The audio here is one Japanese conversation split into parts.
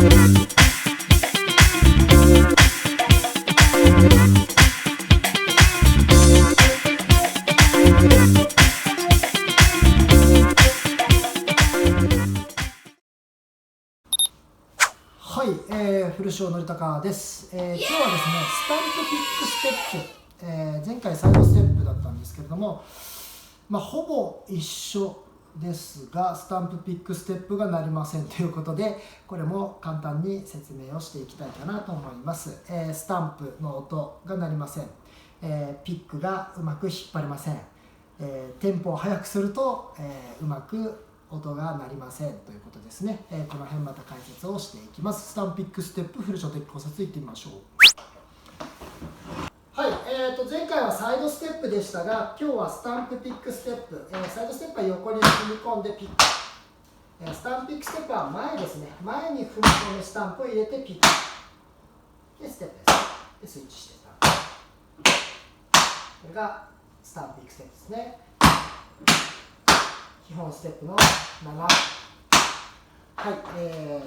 はい、古庄則孝です、今日はですね、スタンプピックステップ、前回サイドステップだったんですけれども、ほぼ一緒ですが、スタンプピックステップがなりませんということで、これも簡単に説明をしていきたいかなと思います。スタンプの音が鳴りません、ピックがうまく引っ張れません、テンポを速くすると、うまく音が鳴りませんということですね。この辺また解説をしていきます。スタンプピックステップ、古書的考察いってみましょう。はい、前回はサイドステップでしたが、今日はスタンプピックステップ、サイドステップは横に踏み込んでピック、スタンプピックステップは前ですね。前に踏み込むスタンプを入れてピックでステップです。でスイッチしてスタンプ、これがスタンプピックステップですね。基本ステップの7、は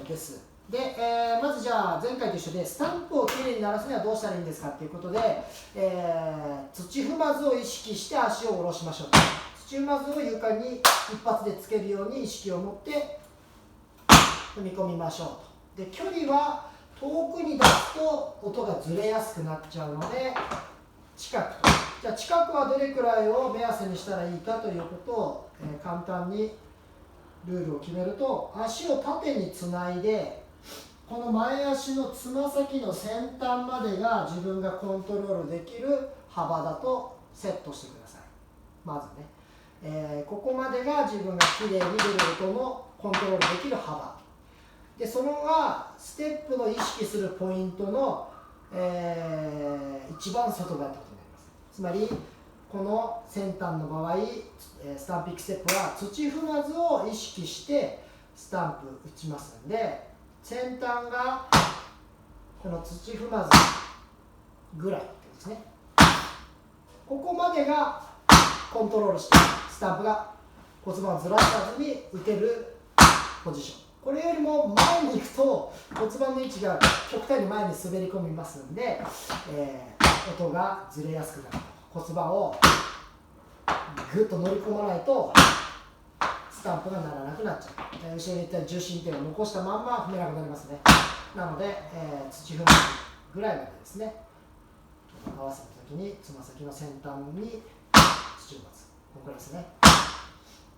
い、です。で、まずじゃあ前回と一緒でスタンプをきれいに鳴らすにはどうしたらいいんですかということで、土踏まずを意識して足を下ろしましょう。土踏まずを床に一発でつけるように意識を持って踏み込みましょうと。で、距離は遠くに出すと音がずれやすくなっちゃうので、近くと。じゃあ近くはどれくらいを目安にしたらいいかということを、簡単にルールを決めると、足を縦につないで、この前足のつま先の先端までが自分がコントロールできる幅だとセットしてください。まずね、ここまでが自分がきれいに出る音のコントロールできる幅で、そのがステップの意識するポイントの、一番外側ってことになります。つまりこの先端の場合、スタンプピックステップは土踏まずを意識してスタンプ打ちますので、先端がこの土踏まずぐらいですね。ここまでがコントロールしてスタンプが骨盤をずらさずに打てるポジション。これよりも前に行くと骨盤の位置が極端に前に滑り込みますので、音がずれやすくなる。骨盤をぐっと乗り込まないとスタンプが鳴らなくなっちゃう。後ろに行った重心点を残したまんま踏めなくなりますね。なので、土踏まずぐらいまでですね。合わせた時につま先の先端に土踏まず、ここですね。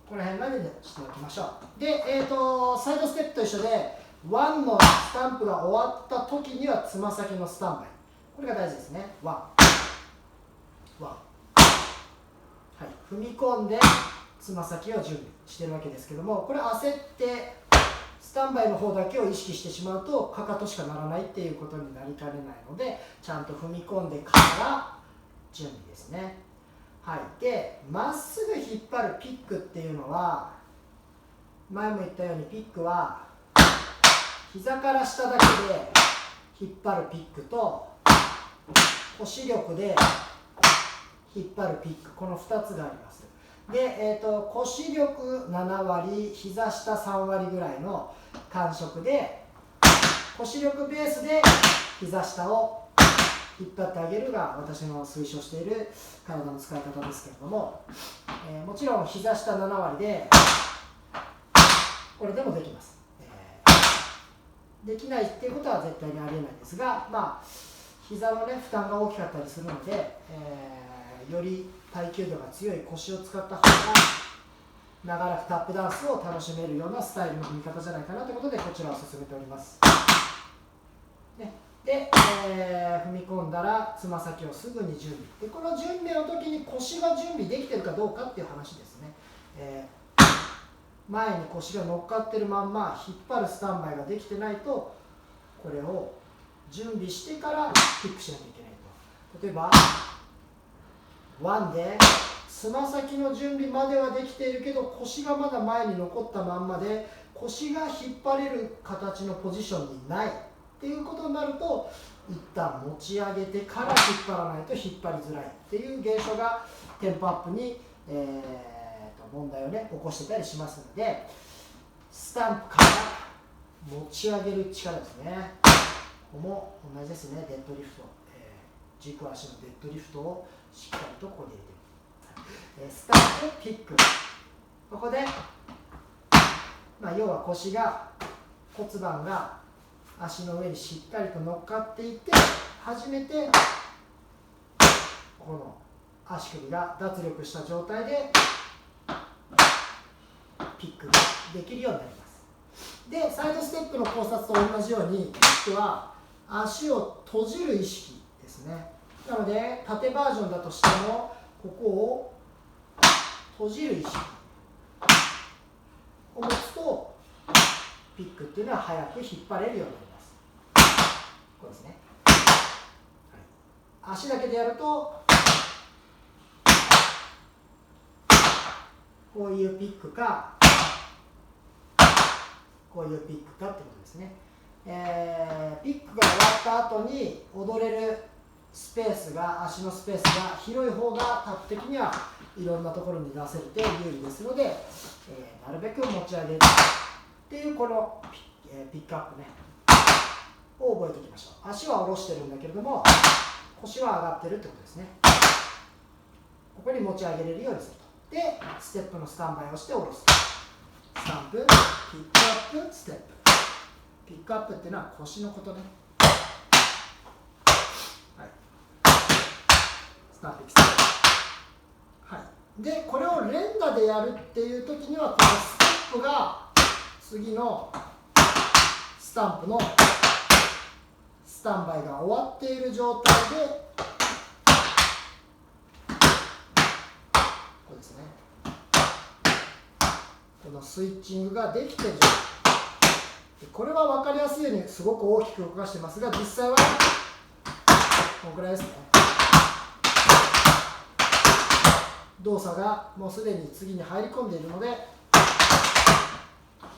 この辺までにしておきましょう。で、サイドステップと一緒で1のスタンプが終わった時にはつま先のスタンバイ、これが大事ですね。1、はい、踏み込んでつま先を準備しているわけですけども、これ焦ってスタンバイの方だけを意識してしまうとかかとしかならないっていうことになりかねないので、ちゃんと踏み込んでから準備ですね。はい、でまっすぐ引っ張るピックっていうのは、前も言ったようにピックは膝から下だけで引っ張るピックと腰力で引っ張るピック、この2つがあります。で、腰力7割、膝下3割ぐらいの感触で、腰力ベースで膝下を引っ張ってあげるが私の推奨している体の使い方ですけれども、もちろん膝下7割でこれでもできます。できないっていうことは絶対にありえないですが、膝のね負担が大きかったりするので、より耐久度が強い腰を使った方が長らくタップダンスを楽しめるようなスタイルの踏み方じゃないかなということで、こちらを進めております。で、踏み込んだらつま先をすぐに準備で、この準備の時に腰が準備できているかどうかっていう話ですね。前に腰が乗っかってるまんま引っ張るスタンバイができてないと、これを準備してからキックしなきゃいけないと。例えば1でつま先の準備まではできているけど、腰がまだ前に残ったまんまで腰が引っ張れる形のポジションにないっていうことになると、一旦持ち上げてから引っ張らないと引っ張りづらいっていう現象がテンポアップに、問題をね起こしてたりしますので、スタンプから持ち上げる力ですね。ここも同じですね。デッドリフト、軸足のデッドリフトをしっかりとここに入れていく。スタート、ピック。ここで、要は腰が、骨盤が足の上にしっかりと乗っかっていって、初めてこの足首が脱力した状態でピックができるようになります。で、サイドステップの考察と同じように、ピックは足を閉じる意識ですね。なので、縦バージョンだとしても、ここを閉じる意識を持つと、ピックっていうのは早く引っ張れるようになります。こうですね。足だけでやると、こういうピックか、こういうピックかってことですね。ピックが終わった後に踊れるスペースが、足のスペースが広い方がタップ的にはいろんなところに出せて有利ですので、なるべく持ち上げるっていうこのピックアップねを覚えておきましょう。足は下ろしてるんだけれども腰は上がってるってことですね。ここに持ち上げれるようにすると。で、ステップのスタンバイをして下ろす。スタンプ、ピックアップ、ステップ。ピックアップっていうのは腰のことね。はい。スタンプ、ステップ。はい。で、これを連打でやるっていう時には、このステップが次のスタンプのスタンバイが終わっている状態で、こうですね。このスイッチングができている状態。これは分かりやすいようにすごく大きく動かしてますが、実際はこのくらいですね。動作がもうすでに次に入り込んでいるので、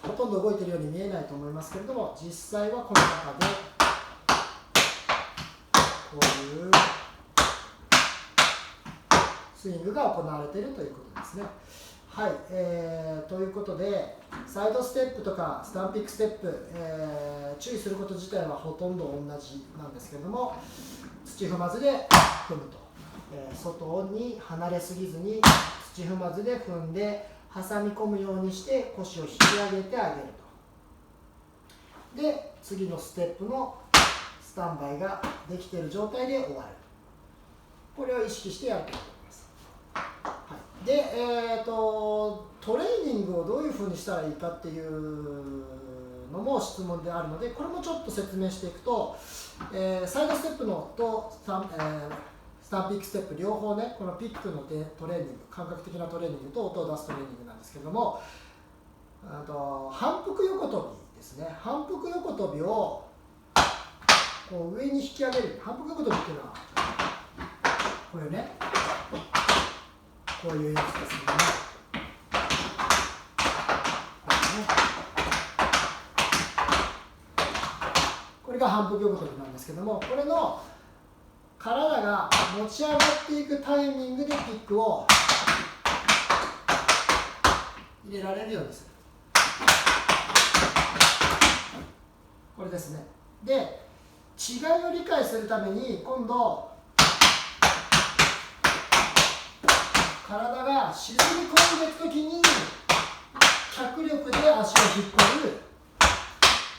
ほとんど動いているように見えないと思いますけれども、実際はこの中でこういうスイングが行われているということですね。はい、ということで、サイドステップとかスタンピックステップ、注意すること自体はほとんど同じなんですけれども、土踏まずで踏むと、外に離れすぎずに土踏まずで踏んで挟み込むようにして腰を引き上げてあげると。で、次のステップのスタンバイができている状態で終わる。これを意識してやると思います。はい、で、トレーニングをどういうふうにしたらいいかっていうのも質問であるので、これもちょっと説明していくと、サイドステップのとスタンピックステップ両方ね、このピックのトレーニング、感覚的なトレーニングと音を出すトレーニングなんですけれども、反復横跳びですね。反復横跳びをこう上に引き上げる。反復横跳びっていうのはこれね、こういうやつですね。これが反復横跳びなんですけども、これの体が持ち上がっていくタイミングでピックを入れられるようにする。これですね。で、違いを理解するために今度体が沈み込んでいくときに脚力で足を引っ張る。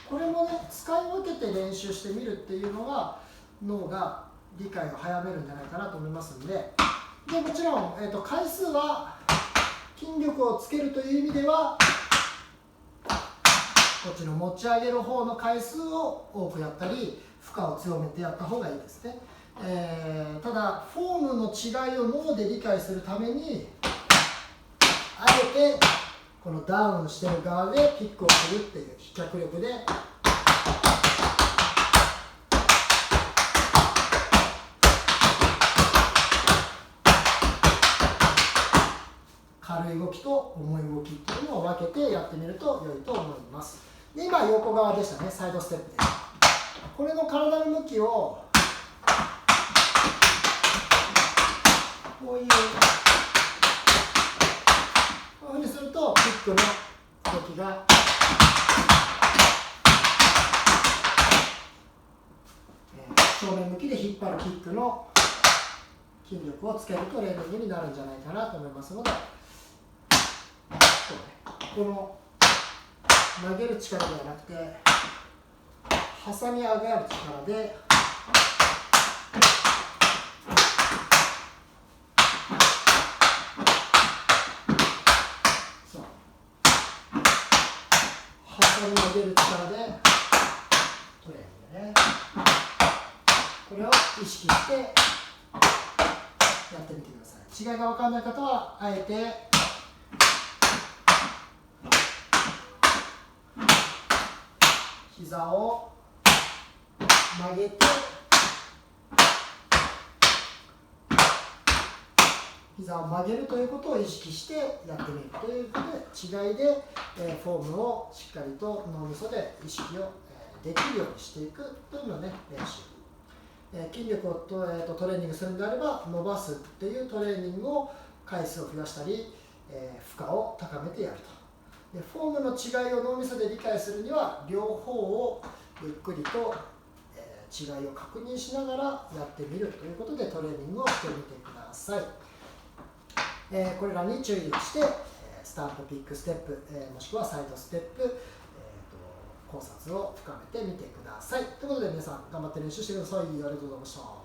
これもね、使い分けて練習してみるっていうのが脳が理解を早めるんじゃないかなと思いますので、もちろん、回数は筋力をつけるという意味ではこっちの持ち上げる方の回数を多くやったり負荷を強めてやった方がいいですね。ただフォームの違いを脳で理解するためにあえてこのダウンしてる側でピックをするっていう脚力で軽い動きと重い動きっていうのを分けてやってみると良いと思います。で、今横側でしたね、サイドステップです。これの体の向きをこういうふうにするとピックの動きが引っ張るキックの筋力をつけるトレーニングになるんじゃないかなと思いますので、この投げる力ではなくて挟み上がる力で挟み上げる力でトレーニングね、これを意識してやってみてください。違いが分からない方はあえて膝を曲げて膝を曲げるということを意識してやってみるということで、違いでフォームをしっかりと脳みそで意識をできるようにしていくというのをね、練習。筋力をトレーニングするのであれば伸ばすっていうトレーニングを回数を増やしたり、負荷を高めてやると。でフォームの違いを脳みそで理解するには両方をゆっくりと、違いを確認しながらやってみるということでトレーニングをしてみてください。これらに注意して、スタンプピックステップ、もしくはサイドステップ、考察を深めてみてください。ということで皆さん頑張って練習してください。ありがとうございました。